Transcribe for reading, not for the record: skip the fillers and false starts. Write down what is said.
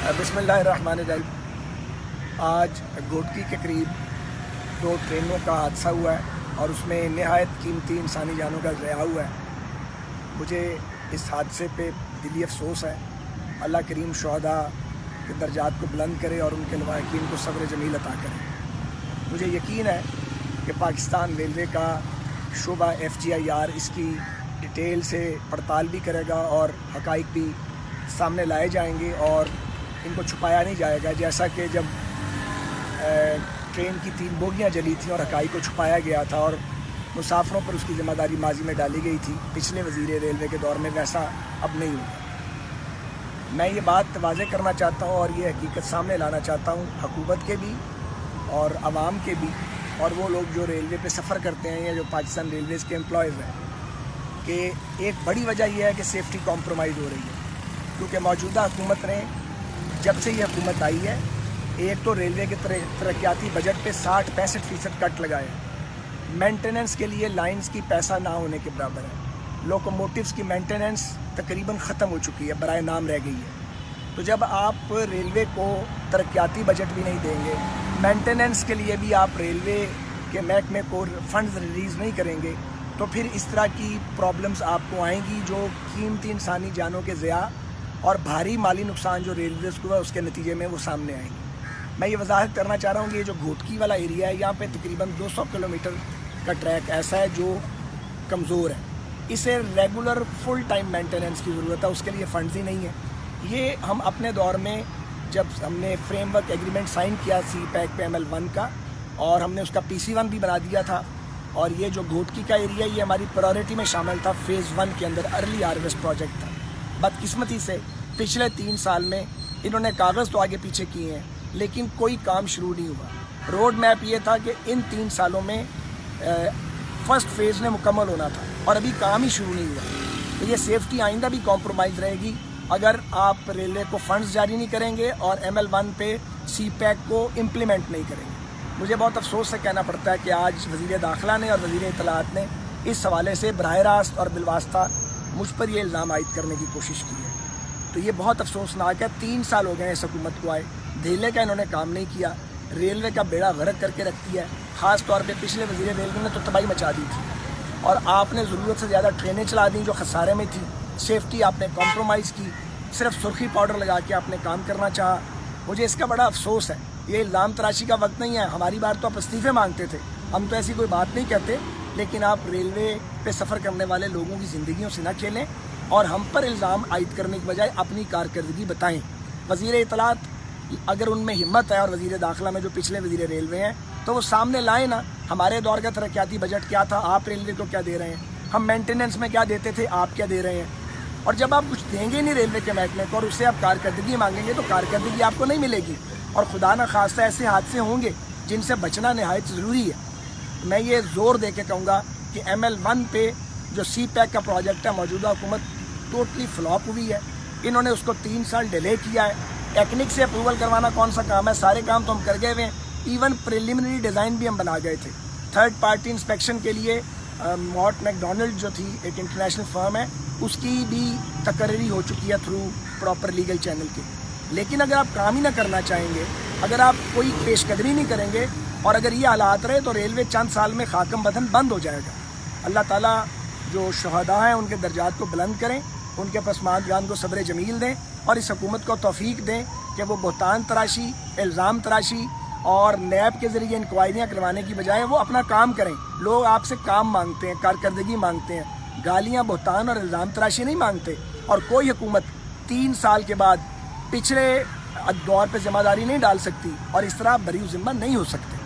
बिस्मिल्लाहिर्रहमानिर्रहीम। आज घोटकी के करीब 2 ट्रेनों का हादसा हुआ है और उसमें नहायत कीमती इंसानी जानों का ज़या हुआ है। मुझे इस हादसे पे दिली अफसोस है। अल्लाह करीम शुहदा के दर्जात को बुलंद करे और उनके लवाहिकीन को सब्र जमील अता करे। मुझे यकीन है कि पाकिस्तान रेलवे का शोबा FGIR इसकी डिटेल से पड़ताल भी करेगा और हक़ाइक़ भी सामने लाए जाएंगे और इनको छुपाया नहीं जाएगा। जैसा कि जब ट्रेन की 3 बोगियाँ जली थी और हक़ाइक़ को छुपाया गया था और मुसाफिरों पर उसकी ज़िम्मेदारी माजी में डाली गई थी पिछले वज़ीर रेलवे के दौर में, वैसा अब नहीं होगा। मैं ये बात वाज़ेह करना चाहता हूँ और ये हकीकत सामने लाना चाहता हूँ हुकूमत के भी और आवाम के भी, और वो लोग जो रेलवे पे सफ़र करते हैं या जो पाकिस्तान रेलवेज़ के एम्प्लॉयज़ हैं, कि एक बड़ी वजह यह है कि सेफ्टी कॉम्प्रोमाइज़ हो रही है। क्योंकि मौजूदा हुकूमत ने जब से ये हुकूमत आई है, एक तो रेलवे के तरक्याती बजट पे 60-65% कट लगाए हैं। मेंटेनेंस के लिए लाइंस की पैसा ना होने के बराबर है। लोकोमोटिव्स की मेंटेनेंस तकरीबन ख़त्म हो चुकी है, बराए नाम रह गई है। तो जब आप रेलवे को तरक्याती बजट भी नहीं देंगे, मेंटेनेंस के लिए भी आप रेलवे के महकमे को फ़ंड्स रिलीज़ नहीं करेंगे, तो फिर इस तरह की प्रॉब्लम्स आपको आएंगी जो कीमती इंसानी जानों के ज़या और भारी माली नुकसान जो रेलवेज़ को है उसके नतीजे में वो सामने आएंगे। मैं ये वजाहत करना चाह रहा हूँ कि ये जो घोटकी वाला एरिया है, यहाँ पे तकरीबन 200 किलोमीटर का ट्रैक ऐसा है जो कमज़ोर है। इसे रेगुलर फुल टाइम मेंटेनेंस की ज़रूरत है, उसके लिए फ़ंड्स ही नहीं है। ये हम अपने दौर में जब हमने फ्रेमवर्क एग्रीमेंट साइन किया CPEC पे ML1 का, और हमने उसका PC1 भी बना दिया था, और ये जो घोटकी का एरिया ये हमारी प्रायोरिटी में शामिल था। फ़ेज़ 1 के अंदर अर्ली हार्वेस्ट प्रोजेक्ट था। बदकिस्मती से पिछले 3 साल में इन्होंने कागज़ तो आगे पीछे किए हैं, लेकिन कोई काम शुरू नहीं हुआ। रोड मैप ये था कि इन 3 सालों में फ़र्स्ट फेज़ में मुकम्मल होना था और अभी काम ही शुरू नहीं हुआ। तो ये सेफ्टी आइंदा भी कॉम्प्रोमाइज़ रहेगी अगर आप रेलवे को फ़ंड्स जारी नहीं करेंगे और ML1 पे CPEC को इम्प्लीमेंट नहीं करेंगे। मुझे बहुत अफसोस से कहना पड़ता है कि आज वज़ीर दाखिला ने और वज़ीर इत्तलाआत ने इस हवाले से बराह रास्त और बिलवास्ता मुझ पर ये इल्ज़ाम आयद करने की कोशिश की है। तो ये बहुत अफसोसनाक है। 3 साल हो गए इस हुकूमत को आए, धेले का इन्होंने काम नहीं किया। रेलवे का बेड़ा गर्क करके रख दिया है। ख़ास तौर पे पिछले वज़ीर रेलवे ने तो तबाही मचा दी थी और आपने ज़रूरत से ज़्यादा ट्रेनें चला दी जो खसारे में थी। सेफ्टी आपने कॉम्प्रोमाइज़ की, सिर्फ सुर्खी पाउडर लगा के आपने काम करना चाहा। मुझे इसका बड़ा अफसोस है। ये इल्ज़ाम तराशी का वक्त नहीं है। हमारी बार तो आप इस्तीफ़े मांगते थे, हम तो ऐसी कोई बात नहीं कहते, लेकिन आप रेलवे पे सफ़र करने वाले लोगों की ज़िंदगियों से ना खेलें और हम पर इल्ज़ाम आयद करने के बजाय अपनी कारकर्दगी बताएं। वज़ीर इत्तलाआत अगर उनमें हिम्मत है और वज़ीर दाखिला में जो पिछले वज़ीर रेलवे हैं, तो वो सामने लाए ना। हमारे दौर का तरक्याती बजट क्या था, आप रेलवे को क्या दे रहे हैं, हम मेंटेनेंस में क्या देते थे, आप क्या दे रहे हैं। और जब आप कुछ देंगे नहीं रेलवे के महकमे को और उससे आप कारकर्दगी मांगेंगे तो कारकर्दगी आपको नहीं मिलेगी और खुदा न खास्ता ऐसे हादसे होंगे जिनसे बचना नहायत ज़रूरी है। मैं ये ज़ोर दे के कहूँगा कि ML1 पे जो CPEC का प्रोजेक्ट है, मौजूदा हुकूमत टोटली फ्लॉप हुई है। इन्होंने उसको 3 साल डिले किया है। टेक्निक से अप्रूवल करवाना कौन सा काम है, सारे काम तो हम कर गए हुए हैं। इवन प्रिलिमिनरी डिज़ाइन भी हम बना गए थे। थर्ड पार्टी इंस्पेक्शन के लिए मॉट मैकडोनल्ड जो थी, एक इंटरनेशनल फर्म है, उसकी भी तकर्री हो चुकी है थ्रू प्रॉपर लीगल चैनल के। लेकिन अगर आप काम ही ना करना चाहेंगे, अगर आप कोई पेशकदरी नहीं करेंगे और अगर ये हालात रहे तो रेलवे चंद साल में खाकम बदन बंद हो जाएगा। अल्लाह ताला जो शुहदा हैं उनके दर्जात को बुलंद करें, उनके पसमानदगान को सब्र जमील दें और इस हुकूमत को तौफीक दें कि वो बहतान तराशी, इल्ज़ाम तराशी और नैब के ज़रिए इंक्वायरियाँ करवाने की बजाय वो अपना काम करें। लोग आपसे काम मांगते हैं, कारकर्दगी मांगते हैं, गालियाँ, बहतान और इल्ज़ाम तराशी नहीं मांगते। और कोई हुकूमत 3 साल के बाद पिछले दौर पर ज़िम्मेदारी नहीं डाल सकती और इस तरह बरी ज़िम्मा नहीं हो सकते।